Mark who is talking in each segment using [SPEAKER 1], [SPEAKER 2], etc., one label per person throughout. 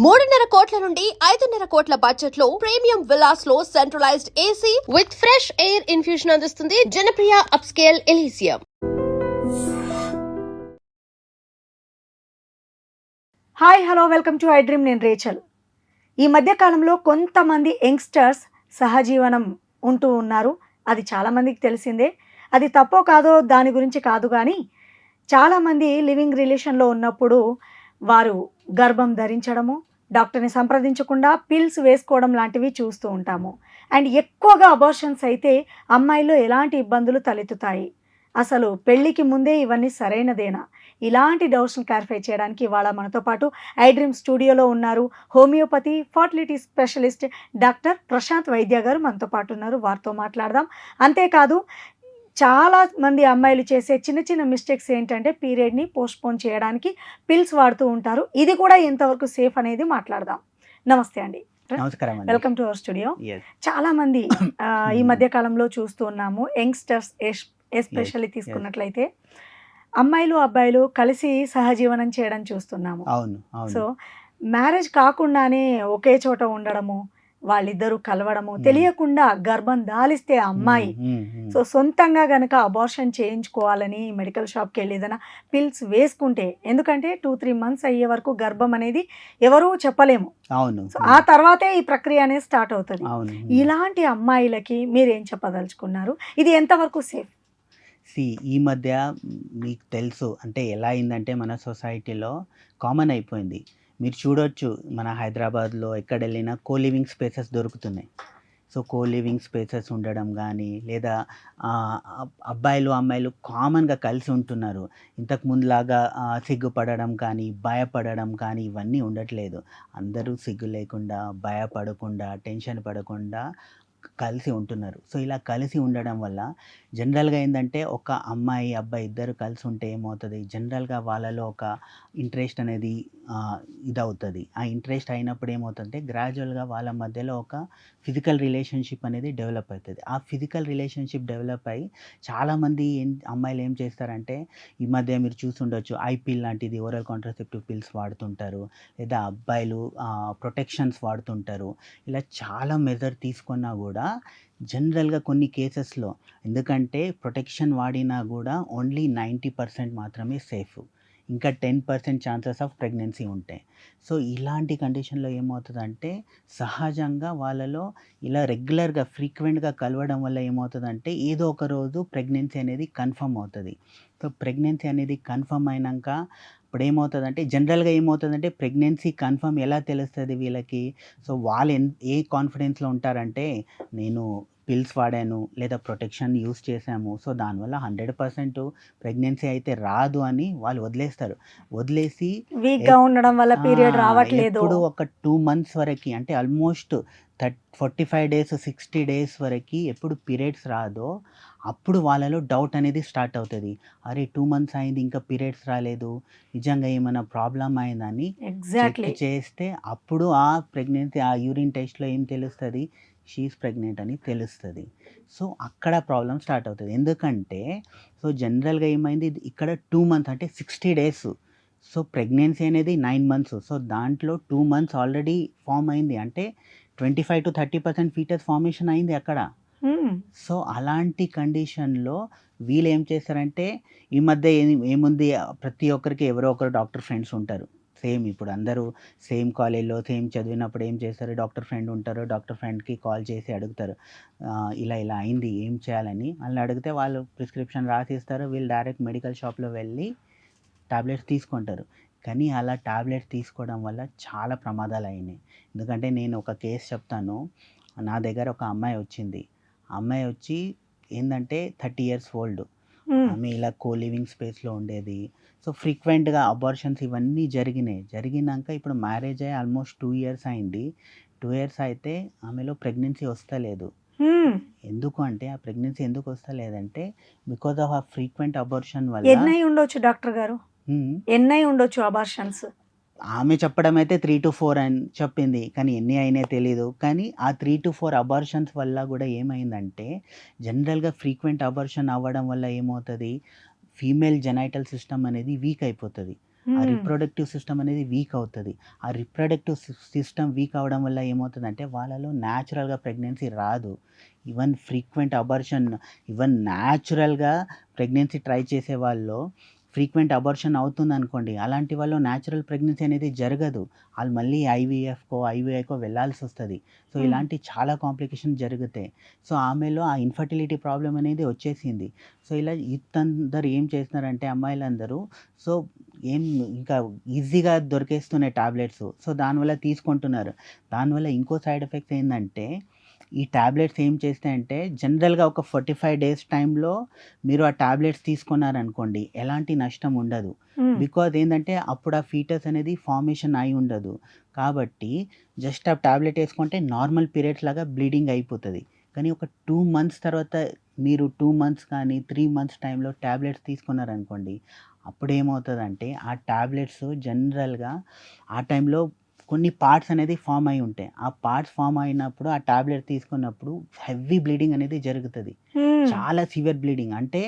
[SPEAKER 1] 3.5 కోట్ల నుండి 5.5 కోట్ల బడ్జెట్ లో ప్రీమియం విల్లాస్ లో centralised AC with fresh air infusion అందిస్తుంది Janapriya upscale Elysium.
[SPEAKER 2] Hi hello welcome to iDream. నేను రేచల్. ఈ మధ్య కాలంలో కొంతమంది యంగ్స్టర్స్ సహజీవనం ఉంటూ ఉన్నారు. అది చాలామందికి తెలిసిందే. అది తప్పో కాదో దాని గురించి కాదు, కానీ చాలామంది లివింగ్ రిలేషన్లో ఉన్నప్పుడు వారు గర్భం ధరించడము, డాక్టర్ని సంప్రదించకుండా పిల్స్ వేసుకోవడం లాంటివి చూస్తూ ఉంటాము. అండ్ ఎక్కువగా అబార్షన్స్ అయితే అమ్మాయిలో ఎలాంటి ఇబ్బందులు తలెత్తుతాయి, అసలు పెళ్ళికి ముందే ఇవన్నీ సరైనదేనా? ఇలాంటి డౌట్స్ని క్లారిఫై చేయడానికి ఇవాళ మనతో పాటు ఐ డ్రీమ్ స్టూడియోలో ఉన్నారు homeopathy fertility specialist doctor Prashanth Vaidya garu మనతో పాటు ఉన్నారు. వారితో మాట్లాడదాం. అంతేకాదు, చాలా మంది అమ్మాయిలు చేసే చిన్న చిన్న మిస్టేక్స్ ఏంటంటే పీరియడ్ని పోస్ట్పోన్ చేయడానికి పిల్స్ వాడుతూ ఉంటారు. ఇది కూడా ఎంతవరకు సేఫ్ అనేది మాట్లాడదాం. నమస్తే అండి.
[SPEAKER 3] నమస్కారం.
[SPEAKER 2] Welcome to our studio. చాలా మంది ఈ మధ్య కాలంలో చూస్తూ ఉన్నాము, యంగ్స్టర్స్ ఎస్పెషల్లీ తీసుకున్నట్లయితే అమ్మాయిలు అబ్బాయిలు కలిసి సహజీవనం చేయడం చూస్తున్నాము. సో మ్యారేజ్ కాకుండానే ఒకే చోట ఉండడము, వాళ్ళిద్దరూ కలవడము, తెలియకుండా గర్భం దాలిస్తే అమ్మాయి సో సొంతంగా గనక అబార్షన్ చేయించుకోవాలని మెడికల్ షాప్కి వెళ్ళి ఏదైనా పిల్స్ వేసుకుంటే, ఎందుకంటే 2-3 months అయ్యే వరకు గర్భం అనేది ఎవరూ చెప్పలేము. సో ఆ తర్వాతే ఈ ప్రక్రియ అనేది స్టార్ట్ అవుతుంది. ఇలాంటి అమ్మాయిలకి మీరేం చెప్పదలుచుకున్నారు? ఇది ఎంతవరకు సేఫ్?
[SPEAKER 3] ఈ మధ్య మీకు తెలుసు అంటే ఎలా అయిందంటే మన సొసైటీలో కామన్ అయిపోయింది. మీరు చూడొచ్చు, మన హైదరాబాద్లో ఎక్కడ వెళ్ళినా కోలివింగ్ స్పేసెస్ దొరుకుతున్నాయి. సో కోలివింగ్ స్పేసెస్ ఉండడం కానీ, లేదా అబ్బాయిలు అమ్మాయిలు కామన్గా కలిసి ఉంటున్నారు. ఇంతకు ముందులాగా సిగ్గుపడడం కానీ, భయపడడం కానీ ఇవన్నీ ఉండట్లేదు. అందరూ సిగ్గు లేకుండా, భయపడకుండా, టెన్షన్ పడకుండా కలిసి ఉంటున్నారు. సో ఇలా కలిసి ఉండడం వల్ల జనరల్గా ఏంటంటే ఒక అమ్మాయి అబ్బాయి ఇద్దరు కలిసి ఉంటే ఏమవుతుంది, జనరల్గా వాళ్ళలో ఒక ఇంట్రెస్ట్ అనేది ఇదవుతుంది. ఆ ఇంట్రెస్ట్ అయినప్పుడు ఏమవుతుందంటే గ్రాడ్యువల్గా వాళ్ళ మధ్యలో ఒక ఫిజికల్ రిలేషన్షిప్ అనేది డెవలప్ అవుతుంది. ఆ ఫిజికల్ రిలేషన్షిప్ డెవలప్ అయ్యి చాలామంది అమ్మాయిలు ఏం చేస్తారంటే, ఈ మధ్య మీరు చూస్తుండొచ్చు, ఐపిల్ లాంటిది ఓరల్ కాంట్రాసెప్టివ్ పిల్స్ వాడుతుంటారు, లేదా అబ్బాయిలు ప్రొటెక్షన్స్ వాడుతుంటారు. ఇలా చాలా మెజర్ తీసుకున్నా కూడా జనరల్గా కొన్ని కేసెస్లో, ఎందుకంటే ప్రొటెక్షన్ వాడినా కూడా ఓన్లీ 90% మాత్రమే సేఫ్, ఇంకా 10% ఛాన్సెస్ ఆఫ్ ప్రెగ్నెన్సీ ఉంటాయి. సో ఇలాంటి కండిషన్లో ఏమవుతుందంటే సహజంగా వాళ్ళలో ఇలా రెగ్యులర్గా ఫ్రీక్వెంట్గా కలవడం వల్ల ఏమవుతుందంటే ఏదో ఒక రోజు ప్రెగ్నెన్సీ అనేది కన్ఫర్మ్ అవుతుంది. సో ప్రెగ్నెన్సీ అనేది కన్ఫర్మ్ అయినాక ఇప్పుడు ఏమవుతుందంటే జనరల్గా ఏమవుతుందంటే ప్రెగ్నెన్సీ కన్ఫర్మ్ ఎలా తెలుస్తుంది వీళ్ళకి? సో వాళ్ళు ఏ కాన్ఫిడెన్స్లో ఉంటారంటే, నేను పిల్స్ వాడాను లేదా ప్రొటెక్షన్ యూస్ చేసాము, సో దానివల్ల 100% ప్రెగ్నెన్సీ అయితే రాదు అని వాళ్ళు వదిలేస్తారు. వదిలేసి
[SPEAKER 2] వీక్గా ఉండడం వల్ల పీరియడ్ రావట్లేదు.
[SPEAKER 3] ఇప్పుడు ఒక 2 months వరకు, అంటే ఆల్మోస్ట్ 45 days 60 days వరకు ఎప్పుడు పీరియడ్స్ రాదో అప్పుడు వాళ్ళలో డౌట్ అనేది స్టార్ట్ అవుతుంది. అరే 2 months అయింది ఇంకా పీరియడ్స్ రాలేదు, నిజంగా ఏమైనా ప్రాబ్లం అయిందని చెక్ చేస్తే అప్పుడు ఆ ప్రెగ్నెన్సీ ఆ యూరిన్ టెస్ట్లో ఏం తెలుస్తుంది, షీఈస్ ప్రెగ్నెంట్ అని తెలుస్తుంది. సో అక్కడ ప్రాబ్లం స్టార్ట్ అవుతుంది. ఎందుకంటే సో జనరల్గా ఏమైంది, ఇక్కడ 2 months అంటే 60 days, సో ప్రెగ్నెన్సీ అనేది 9 months. సో దాంట్లో 2 months ఆల్రెడీ ఫామ్ అయింది, అంటే 25-30% ఫీటస్ ఫార్మేషన్ అయింది అక్కడ. సో అలాంటి కండిషన్లో వీళ్ళు ఏం చేస్తారంటే, ఈ మధ్య ఏముంది, ప్రతి ఒక్కరికి ఎవరో ఒకరు డాక్టర్ ఫ్రెండ్స్ ఉంటారు. సేమ్ ఇప్పుడు అందరూ సేమ్ కాలేజ్లో సేమ్ చదివినప్పుడు ఏం చేస్తారు, డాక్టర్ ఫ్రెండ్ ఉంటారు, డాక్టర్ ఫ్రెండ్కి కాల్ చేసి అడుగుతారు, ఇలా ఇలా అయింది ఏం చేయాలని. వాళ్ళని అడిగితే వాళ్ళు ప్రిస్క్రిప్షన్ రాసిస్తారు, వీళ్ళు డైరెక్ట్ మెడికల్ షాప్లో వెళ్ళి టాబ్లెట్స్ తీసుకుంటారు. కానీ అలా టాబ్లెట్స్ తీసుకోవడం వల్ల చాలా ప్రమాదాలు అయినాయి. ఎందుకంటే నేను ఒక కేసు చెప్తాను. నా దగ్గర ఒక అమ్మాయి వచ్చింది. అమ్మాయి వచ్చి ఏంటంటే 30 years old. ఆమె ఇలా కోలివింగ్ స్పేస్లో ఉండేది. సో ఫ్రీక్వెంట్గా అబార్షన్స్ ఇవన్నీ జరిగినాక ఇప్పుడు మ్యారేజ్ అయ్యి ఆల్మోస్ట్ 2 years అయింది. 2 years అయితే ఆమెలో ప్రెగ్నెన్సీ వస్తలేదు. ఎందుకు అంటే ఆ ప్రెగ్నెన్సీ ఎందుకు వస్తలేదంటే బికాజ్ ఆఫ్ ఆ ఫ్రీక్వెంట్ అబార్షన్ వల్ల.
[SPEAKER 2] ఎన్నై ఉండొచ్చు డాక్టర్ గారు, ఎన్నై ఉండొచ్చు అబార్షన్స్?
[SPEAKER 3] ఆమె చెప్పడం అయితే 3 to 4 అని చెప్పింది, కానీ ఎన్ని అయినాయో తెలీదు. కానీ ఆ 3 to 4 అబార్షన్స్ వల్ల కూడా ఏమైందంటే, జనరల్గా ఫ్రీక్వెంట్ అబార్షన్ అవ్వడం వల్ల ఏమవుతుంది, ఫీమేల్ జెనైటల్ సిస్టమ్ అనేది వీక్ అయిపోతుంది. ఆ రిప్రొడక్టివ్ సిస్టమ్ అనేది వీక్ అవుతుంది. ఆ రిప్రొడక్టివ్ సిస్టమ్ వీక్ అవ్వడం వల్ల ఏమవుతుందంటే వాళ్ళలో న్యాచురల్గా ప్రెగ్నెన్సీ రాదు. ఈవెన్ ఫ్రీక్వెంట్ అబార్షన్, ఈవెన్ న్యాచురల్గా ప్రెగ్నెన్సీ ట్రై చేసే వాళ్ళు ఫ్రీక్వెంట్ అబార్షన్ అవుతుందనుకోండి, అలాంటి వాళ్ళు న్యాచురల్ ప్రెగ్నెన్సీ అనేది జరగదు. వాళ్ళు మళ్ళీ ఐవీఐకో వెళ్ళాల్సి వస్తుంది. సో ఇలాంటి చాలా కాంప్లికేషన్ జరుగుతాయి. సో ఆమెలో ఆ ఇన్ఫర్టిలిటీ ప్రాబ్లం అనేది వచ్చేసింది. సో ఇలా యూత్ అందరు ఏం చేస్తున్నారంటే అమ్మాయిలందరూ సో ఏం ఇంకా ఈజీగా దొరికేస్తున్నాయి టాబ్లెట్స్. సో దానివల్ల తీసుకుంటున్నారు. దానివల్ల ఇంకో సైడ్ ఎఫెక్ట్స్ ఏంటంటే ఈ టాబ్లెట్స్ ఏం చేస్తాయంటే జనరల్గా ఒక 45 డేస్ టైంలో మీరు ఆ టాబ్లెట్స్ తీసుకున్నారనుకోండి ఎలాంటి నష్టం ఉండదు. బికాజ్ ఏంటంటే అప్పుడు ఆ ఫీటస్ అనేది ఫార్మేషన్ అయి ఉండదు. కాబట్టి జస్ట్ ఆ టాబ్లెట్ వేసుకుంటే నార్మల్ పీరియడ్స్ లాగా బ్లీడింగ్ అయిపోతుంది. కానీ ఒక 2 మంత్స్ తర్వాత మీరు 2 మంత్స్ కానీ 3 మంత్స్ టైంలో టాబ్లెట్స్ తీసుకున్నారనుకోండి, అప్పుడు ఏమవుతుందంటే ఆ టాబ్లెట్స్ జనరల్గా ఆ టైంలో కొన్ని పార్ట్స్ అనేది ఫామ్ అయి ఉంటాయి. ఆ పార్ట్స్ ఫామ్ అయినప్పుడు ఆ టాబ్లెట్ తీసుకున్నప్పుడు హెవీ బ్లీడింగ్ అనేది జరుగుతుంది. చాలా సివియర్ బ్లీడింగ్. అంటే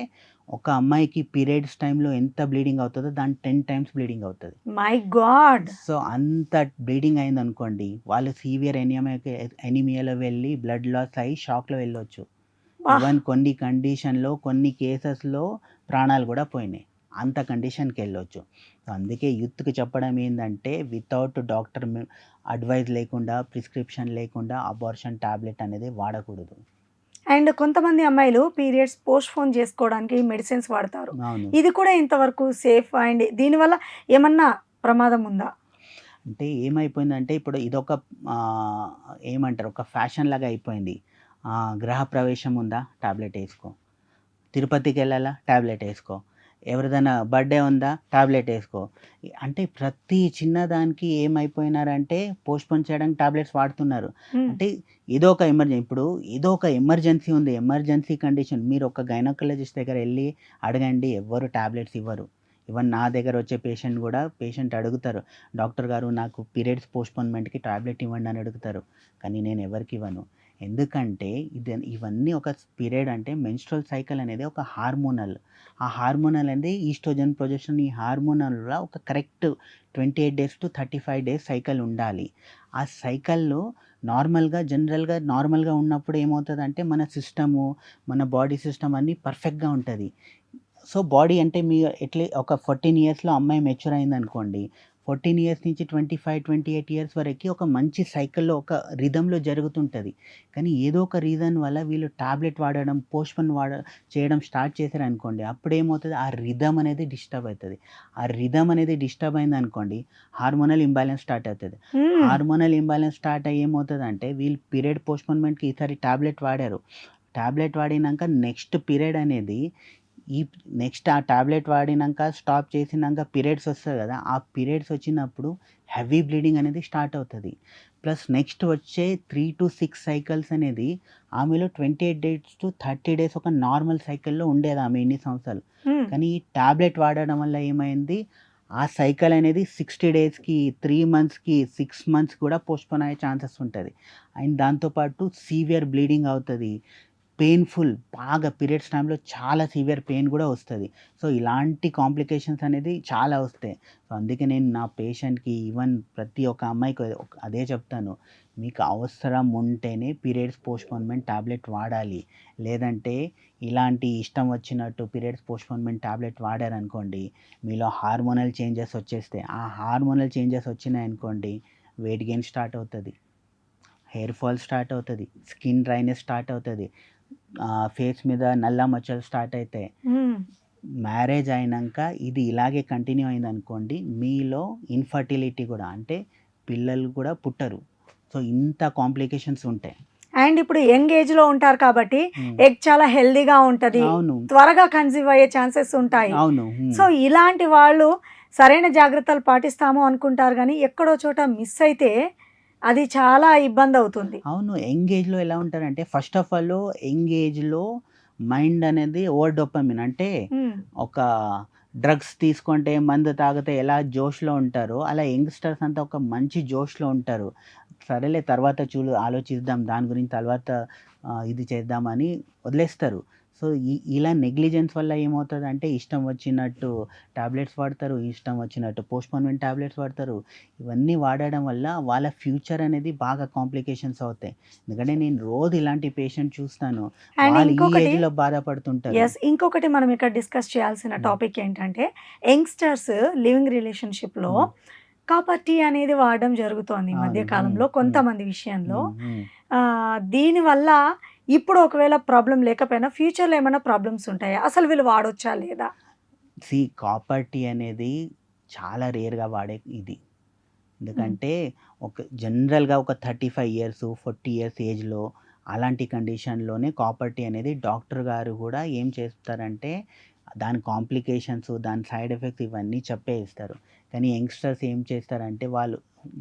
[SPEAKER 3] ఒక అమ్మాయికి పీరియడ్స్ టైంలో ఎంత బ్లీడింగ్ అవుతుందో దాని 10 టైమ్స్ బ్లీడింగ్ అవుతుంది.
[SPEAKER 2] My God.
[SPEAKER 3] సో అంత బ్లీడింగ్ అయింది అనుకోండి, వాళ్ళు సివియర్ ఎనీమియాలో వెళ్ళి బ్లడ్ లాస్ అయ్యి షాక్లో వెళ్ళొచ్చు. ఈవెన్ కొన్ని కండిషన్లో కొన్ని కేసెస్లో ప్రాణాలు కూడా పోయినాయి. అంత కండిషన్కి వెళ్ళొచ్చు. సో అందుకే యూత్కి చెప్పడం ఏంటంటే వితౌట్ డాక్టర్ అడ్వైజ్ లేకుండా, ప్రిస్క్రిప్షన్ లేకుండా అబార్షన్ టాబ్లెట్ అనేది వాడకూడదు.
[SPEAKER 2] అండ్ కొంతమంది అమ్మాయిలు పీరియడ్స్ పోస్ట్పోన్ చేసుకోవడానికి మెడిసిన్స్ వాడతారు.
[SPEAKER 3] అవును.
[SPEAKER 2] ఇది కూడా ఇంతవరకు సేఫ్ అండ్ దీనివల్ల ఏమన్నా ప్రమాదం ఉందా?
[SPEAKER 3] అంటే ఏమైపోయిందంటే ఇప్పుడు ఇదొక ఏమంటారు ఒక ఫ్యాషన్ లాగా అయిపోయింది. గృహ ప్రవేశం ఉందా టాబ్లెట్ వేసుకో, తిరుపతికి వెళ్ళాలా టాబ్లెట్ వేసుకో, ఎవరిదైనా బర్త్డే ఉందా టాబ్లెట్ వేసుకో. అంటే ప్రతి చిన్నదానికి ఏమైపోయినారంటే పోస్ట్పోన్ చేయడానికి టాబ్లెట్స్ వాడుతున్నారు. అంటే ఏదో ఒక ఎమర్జెన్సీ ఉంది, ఎమర్జెన్సీ కండిషన్, మీరు ఒక గైనకాలజిస్ట్ దగ్గర వెళ్ళి అడగండి, ఎవ్వరు టాబ్లెట్స్ ఇవ్వరు. ఈవెన్ నా దగ్గర వచ్చే పేషెంట్ అడుగుతారు, డాక్టర్ గారు నాకు పీరియడ్స్ పోస్ట్పోన్మెంట్కి టాబ్లెట్ ఇవ్వండి అని అడుగుతారు. కానీ నేను ఎవరికి ఇవ్వను. ఎందుకంటే ఇవన్నీ ఒక పీరియడ్ అంటే మెన్స్ట్రల్ సైకిల్ అనేది ఒక హార్మోనల్. ఆ హార్మోనల్ అనేది ఈస్ట్రోజన్, ప్రొజెస్టెరాన్, ఈ హార్మోనల్లో ఒక correct 28 days to 35 days cycle ఉండాలి. ఆ సైకిల్లో నార్మల్గా ఉన్నప్పుడు ఏమవుతుందంటే మన సిస్టము, మన బాడీ సిస్టమ్ అన్నీ పర్ఫెక్ట్గా ఉంటుంది. సో బాడీ అంటే మీ ఒక 14 ఇయర్స్లో అమ్మాయి మెచ్యూర్ అయిందనుకోండి, 14 ఇయర్స్ నుంచి 25-28 ఇయర్స్ వరకు ఒక మంచి సైకిల్లో ఒక రిధంలో జరుగుతుంటుంది. కానీ ఏదో ఒక రీజన్ వల్ల వీళ్ళు టాబ్లెట్ వాడడం, పోస్ట్పోన్ చేయడం స్టార్ట్ చేశారనుకోండి, అప్పుడు ఏమవుతుంది ఆ రిధం అనేది డిస్టర్బ్ అవుతుంది. ఆ రిధం అనేది డిస్టర్బ్ అయిందనుకోండి హార్మోనల్ ఇంబ్యాలెన్స్ స్టార్ట్ అవుతుంది. హార్మోనల్ ఇంబ్యాలెన్స్ స్టార్ట్ అయ్యి ఏమవుతుందంటే వీళ్ళు పీరియడ్ పోస్ట్పోన్మెంట్కి ఈసారి టాబ్లెట్ వాడారు. టాబ్లెట్ వాడినాక నెక్స్ట్ పీరియడ్ అనేది ఆ టాబ్లెట్ వాడినాక స్టాప్ చేసినాక పీరియడ్స్ వస్తుంది కదా, ఆ పీరియడ్స్ వచ్చినప్పుడు హెవీ బ్లీడింగ్ అనేది స్టార్ట్ అవుతుంది. ప్లస్ నెక్స్ట్ వచ్చే 3 to 6 సైకిల్స్ అనేది ఆమెలో 28 డేస్ టు 30 డేస్ ఒక నార్మల్ సైకిల్లో ఉండేది ఆమె ఇన్ని సంవత్సరాలు. కానీ ఈ టాబ్లెట్ వాడడం వల్ల ఏమైంది, ఆ సైకిల్ అనేది 60 డేస్కి, 3 మంత్స్కి, 6 మంత్స్ కూడా పోస్ట్పోన్ అయ్యే ఛాన్సెస్ ఉంటుంది. అండ్ దాంతోపాటు సివియర్ బ్లీడింగ్ అవుతుంది, పెయిన్ఫుల్, బాగా పీరియడ్స్ టైంలో చాలా సివియర్ పెయిన్ కూడా వస్తుంది. సో ఇలాంటి కాంప్లికేషన్స్ అనేది చాలా వస్తాయి. సో అందుకే నేను నా పేషెంట్కి ఈవెన్ ప్రతి ఒక్క అమ్మాయికి అదే చెప్తాను, మీకు అవసరం ఉంటేనే పీరియడ్స్ పోస్ట్పోన్మెంట్ టాబ్లెట్ వాడాలి. లేదంటే ఇలాంటి ఇష్టం వచ్చినట్టు పీరియడ్స్ పోస్ట్పోన్మెంట్ టాబ్లెట్ వాడారనుకోండి, మీలో హార్మోనల్ చేంజెస్ వచ్చేస్తాయి. ఆ హార్మోనల్ చేంజెస్ వచ్చినాయనుకోండి, వెయిట్ గెయిన్ స్టార్ట్ అవుతుంది, హెయిర్ ఫాల్ స్టార్ట్ అవుతుంది, స్కిన్ డ్రైనెస్ స్టార్ట్ అవుతుంది, ఫేస్ మీద నల్ల మచ్చలు స్టార్ట్ అవుతాయి. మ్యారేజ్ అయినాక ఇది ఇలాగే కంటిన్యూ అయింది అనుకోండి, మీలో ఇన్ఫర్టిలిటీ కూడా అంటే పిల్లలు కూడా పుట్టరు. సో ఇంత కాంప్లికేషన్స్ ఉంటాయి.
[SPEAKER 2] అండ్ ఇప్పుడు యంగ్ ఏజ్ లో ఉంటారు కాబట్టి ఎగ్ చాలా హెల్దీగా ఉంటది,
[SPEAKER 3] అవును
[SPEAKER 2] త్వరగా కన్సీవ్ అయ్యే ఛాన్సెస్ ఉంటాయి.
[SPEAKER 3] అవును.
[SPEAKER 2] సో ఇలాంటి వాళ్ళు సరైన జాగ్రత్తలు పాటిస్తాము అనుకుంటారు, కానీ ఎక్కడో చోట మిస్ అయితే అది చాలా ఇబ్బంది అవుతుంది.
[SPEAKER 3] అవును. యంగ్ ఏజ్లో ఎలా ఉంటారంటే ఫస్ట్ ఆఫ్ ఆల్ యంగ్ ఏజ్లో మైండ్ అనేది ఓవర్ డోపమిన్, అంటే ఒక డ్రగ్స్ తీసుకుంటే మందు తాగితే ఎలా జోష్లో ఉంటారో అలా యంగ్స్టర్స్ అంతా ఒక మంచి జోష్లో ఉంటారు. సరేలే తర్వాత ఆలోచిద్దాం దాని గురించి, తర్వాత ఇది చేద్దామని వదిలేస్తారు. సో ఇలా నెగ్లిజెన్స్ వల్ల ఏమవుతుందంటే ఇష్టం వచ్చినట్టు టాబ్లెట్స్ వాడతారు, ఇష్టం వచ్చినట్టు పోస్ట్‌పోన్‌మెంట్ టాబ్లెట్స్ వాడతారు. ఇవన్నీ వాడడం వల్ల వాళ్ళ ఫ్యూచర్ అనేది బాగా కాంప్లికేషన్స్ అవుతాయి. ఎందుకంటే నేను రోజు ఇలాంటి పేషెంట్ చూస్తాను.
[SPEAKER 2] అండ్
[SPEAKER 3] వాళ్ళు ఈ
[SPEAKER 2] ఇంకొకటి
[SPEAKER 3] ఏజ్‌లో బాధపడుతుంటారు.
[SPEAKER 2] ఇంకొకటి మనం ఇక్కడ డిస్కస్ చేయాల్సిన
[SPEAKER 3] హ్మ్.
[SPEAKER 2] టాపిక్ ఏంటంటే యంగ్స్టర్స్ లివింగ్ రిలేషన్‌షిప్‌లో
[SPEAKER 3] హ్మ్.
[SPEAKER 2] కాపర్ టీ అనేది వాడడం జరుగుతోంది ఈ మధ్య
[SPEAKER 3] అవును.
[SPEAKER 2] కాలంలో కొంతమంది విషయంలో.
[SPEAKER 3] హ్మ్.
[SPEAKER 2] దీనివల్ల ఇప్పుడు ఒకవేళ ప్రాబ్లం లేకపోయినా ఫ్యూచర్‌లో ఏమైనా ప్రాబ్లమ్స్ ఉంటాయా? అసలు వీళ్ళు వాడొచ్చా లేదా?
[SPEAKER 3] కాపర్ టీ అనేది చాలా రేర్‌గా వాడే ఇది. ఎందుకంటే జనరల్‌గా ఒక 35 ఇయర్స్, 40 ఇయర్స్ ఏజ్‌లో అలాంటి కండిషన్‌లోనే కాపర్ టీ అనేది డాక్టర్ గారు గూడా ఏం చేస్తారంటే దాని కాంప్లికేషన్స్, దాని సైడ్ ఎఫెక్ట్స్ ఇవన్నీ చెప్పే ఇస్తారు. కానీ యంగ్‌స్టర్స్ ఏం చేస్తారంటే వాళ్ళు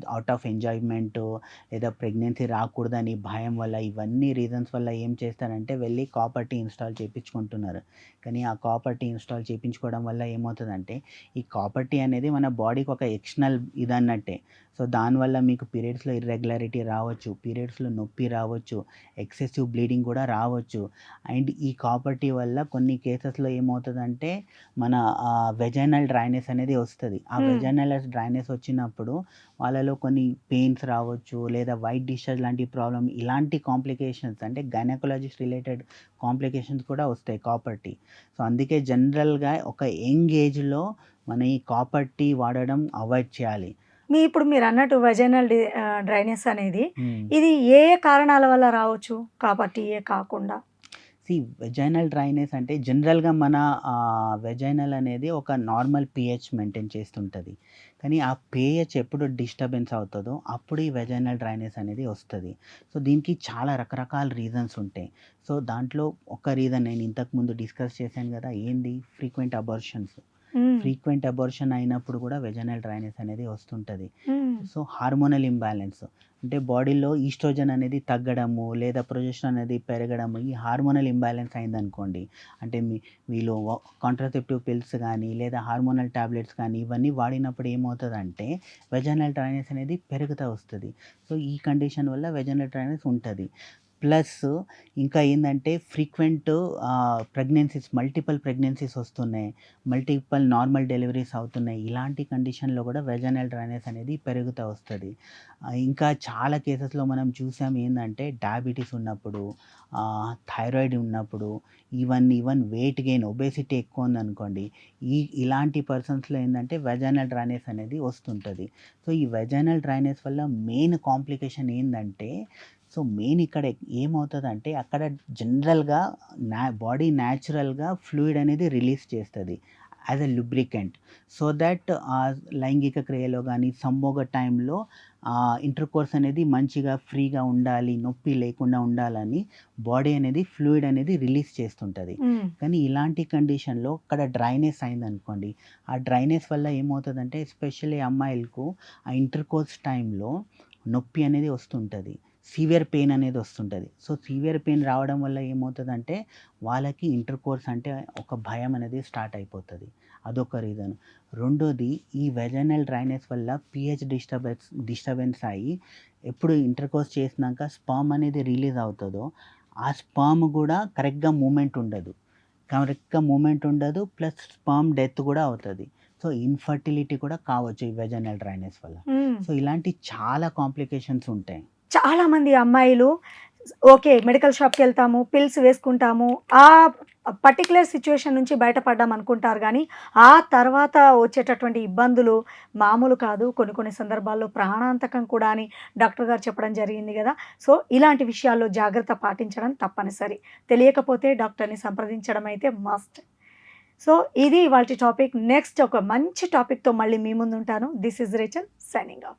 [SPEAKER 3] ఔట్ ఆఫ్ ఎంజాయ్‌మెంటో లేదా ప్రెగ్నెన్సీ రాకూడదని భయం వల్ల ఇవన్నీ రీజన్స్ వల్ల ఏం చేస్తారంటే వెళ్ళి కాపర్ టీ ఇన్‌స్టాల్ చేపించుకుంటున్నారు. కానీ ఆ కాపర్ టీ ఇన్‌స్టాల్ చేపించుకోవడం వల్ల ఏమవుతదంటే ఈ కాపర్ టీ అనేది మన బాడీకి ఒక ఎక్స్టర్నల్ ఇదన్నట్టే. సో దానివల్ల మీకు పీరియడ్స్‌లో ఇర్రెగ్యులారిటీ రావచ్చు, పీరియడ్స్‌లో నొప్పి రావచ్చు, ఎక్సెసివ్ బ్లీడింగ్ కూడా రావచ్చు. అండ్ ఈ కాపర్ టీ వల్ల కొన్ని కేసెస్‌లో ఏమవుతదంటే మన వెజైనల్ డ్రైనెస్ అనేది వస్తది. ఆ వెజైనల్ డ్రైనెస్ వచ్చినప్పుడు వాళ్ళలో కొన్ని పెయిన్స్ రావచ్చు, లేదా వైట్ డిశ్చార్జ్ లాంటి ప్రాబ్లమ్ ఇలాంటి కాంప్లికేషన్స్ అంటే గైనకాలజిస్ట్ రిలేటెడ్ కాంప్లికేషన్స్ కూడా వస్తాయి కాపర్ టీ. సో అందుకే జనరల్‌గా ఒక యంగ్ ఏజ్‌లో మన ఈ కాపర్ టీ వాడడం అవాయిడ్ చేయాలి.
[SPEAKER 2] ఇప్పుడు మీరన్నట్టు వెజైనల్ డ్రైనెస్ అనేది
[SPEAKER 3] హ్మ్.
[SPEAKER 2] ఇది ఏ ఏ కారణాల వల్ల రావచ్చు? కాపర్ టీయే కాకుండా?
[SPEAKER 3] వెజైనల్ డ్రైనెస్ అంటే జనరల్‌గా మన వెజైనల్ అనేది ఒక నార్మల్ పీహెచ్ మెయింటైన్ చేస్తుంటది. కానీ ఆ పీహెచ్ ఎప్పుడు డిస్టర్బెన్స్ అవుతదో అప్పుడు ఈ వెజైనల్ డ్రైనెస్ అనేది వస్తది. సో దీనికి చాలా రకరకాల రీజన్స్ ఉంటాయి. సో దాంట్లో ఒక రీజన్ నేను ఇంతకుముందు డిస్కస్ చేశాను గదా! ఏంది ఫ్రీక్వెంట్ అబార్షన్స్.
[SPEAKER 2] హ్మ్.
[SPEAKER 3] ఫ్రీక్వెంట్ అబార్షన్ అయినప్పుడు కూడా వెజైనల్ డ్రైనెస్ అనేది వస్తుంటది.
[SPEAKER 2] హ్మ్.
[SPEAKER 3] సో హార్మోనల్ ఇంబాలెన్స్ అంటే బాడీలో ఈస్ట్రోజన్ అనేది తగ్గడము లేదా ప్రొజెస్టరాన్ అనేది పెరగడము ఈ హార్మోనల్ ఇంబాలెన్స్ అయిందనుకోండి. అంటే వీళ్ళు కాంట్రాసెప్టివ్ పిల్స్ గానీ లేదా హార్మోనల్ టాబ్లెట్స్ కానీ ఇవన్నీ వాడినప్పుడు ఏమవుతదంటే వెజైనల్ డ్రైనెస్ అనేది పెరుగుతా వస్తది. సో ఈ కండిషన్ వల్ల వెజైనల్ డ్రైనెస్ ఉంటది. ప్లస్ ఇంకా ఏందంటే ఫ్రీక్వెంట్ మల్టిపుల్ ప్రెగ్నెన్సీస్ వస్తున్నాయి. మల్టిపుల్ నార్మల్ డెలివరీస్ అవుతున్నాయి. ఇలాంటి కండిషన్‌లో కూడా వెజైనల్ డ్రైనెస్ అనేది పెరుగుతా వస్తది. ఇంకా చాలా కేసెస్‌లో మనం చూసాం ఏందంటే డయాబెటిస్ ఉన్నప్పుడు, థైరాయిడ్ ఉన్నప్పుడు, ఈవెన్ వెయిట్ గెయిన్ ఒబేసిటీ ఎక్కువ ఉందనుకోండి. ఇలాంటి పర్సన్స్‌లో ఏందంటే వెజైనల్ డ్రైనెస్ అనేది వస్తుంటది. సో ఈ వెజైనల్ డ్రైనెస్ వల్ల మెయిన్ కాంప్లికేషన్ ఏందంటే మెయిన్ ఇక్కడ ఏమవుతదంటే అక్కడ జనరల్‌గా బాడీ న్యాచురల్‌గా ఫ్లూయిడ్ అనేది రిలీజ్ చేస్తది as a lubricant. So that లైంగిక క్రియలో గానీ, సంభోగ టైంలో ఇంటర్‌కోర్స్ అనేది మంచిగా ఫ్రీగా ఉండాలి, నొప్పి లేకుండా ఉండాలని బాడీ అనేది ఫ్లూయిడ్ అనేది రిలీజ్ చేస్తుంటది.
[SPEAKER 2] హ్మ్.
[SPEAKER 3] కానీ ఇలాంటి కండిషన్‌లో అక్కడ డ్రైనెస్ అయిందనుకోండి. ఆ డ్రైనెస్ వల్ల ఏమవుతదంటే ఎస్పెషల్లీ అమ్మాయిలకు ఆ ఇంటర్‌కోర్స్ టైంలో నొప్పి అనేది వస్తుంటది. సివియర్ పెయిన్ అనేది వస్తుంటది. సో సివియర్ పెయిన్ రావడం వల్ల ఏమవుతదంటే వాళ్ళకి ఇంటర్‌కోర్స్ అంటే ఒక భయం అనేది స్టార్ట్ అయిపోతది. అదొక రీజన్. రెండోది ఈ వెజైనల్ డ్రైనెస్ వల్ల పీహెచ్ డిస్టర్బెన్స్ అయ్యి ఎప్పుడు ఇంటర్‌కోర్స్ చేసినాక స్పర్మ్ అనేది రిలీజ్ అవుతదో ఆ స్పర్మ్ గూడా కరెక్ట్‌గా మూవ్‌మెంట్ ఉండదు. ప్లస్ స్పర్మ్ డెత్ కూడా అవుతది. సో ఇన్‌ఫర్టిలిటీ కూడా కావచ్చు ఈ వెజైనల్ డ్రైనెస్ వల్ల.
[SPEAKER 2] హ్మ్.
[SPEAKER 3] సో ఇలాంటి చాలా కాంప్లికేషన్స్ ఉంటాయి.
[SPEAKER 2] చాలా మంది అమ్మాయిలు ఓకే మెడికల్ షాప్‌కి వెళ్తాము, పిల్స్ వేసుకుంటాము. ఆ పర్టిక్యులర్ సిట్యుయేషన్ నుంచి బయటపడ్డాం అనుకుంటారు గానీ, ఆ తర్వాత వచ్చేటటువంటి ఇబ్బందులు మామూలు కాదు. కొన్ని కొన్ని సందర్భాల్లో ప్రాణాంతకం కూడా అని డాక్టర్ గారు చెప్పడం జరిగింది గదా! సో, ఇలాంటి విషయాల్లో జాగ్రత్త పాటించడం తప్పనిసరి. తెలియకపోతే డాక్టర్‌ని సంప్రదించడం అయితే మస్ట్. సో, ఇది ఇవాల్టి టాపిక్. నెక్స్ట్ ఒక మంచి టాపిక్‌తో మళ్ళీ మీ ముందుంటాను. This is Rachel signing of.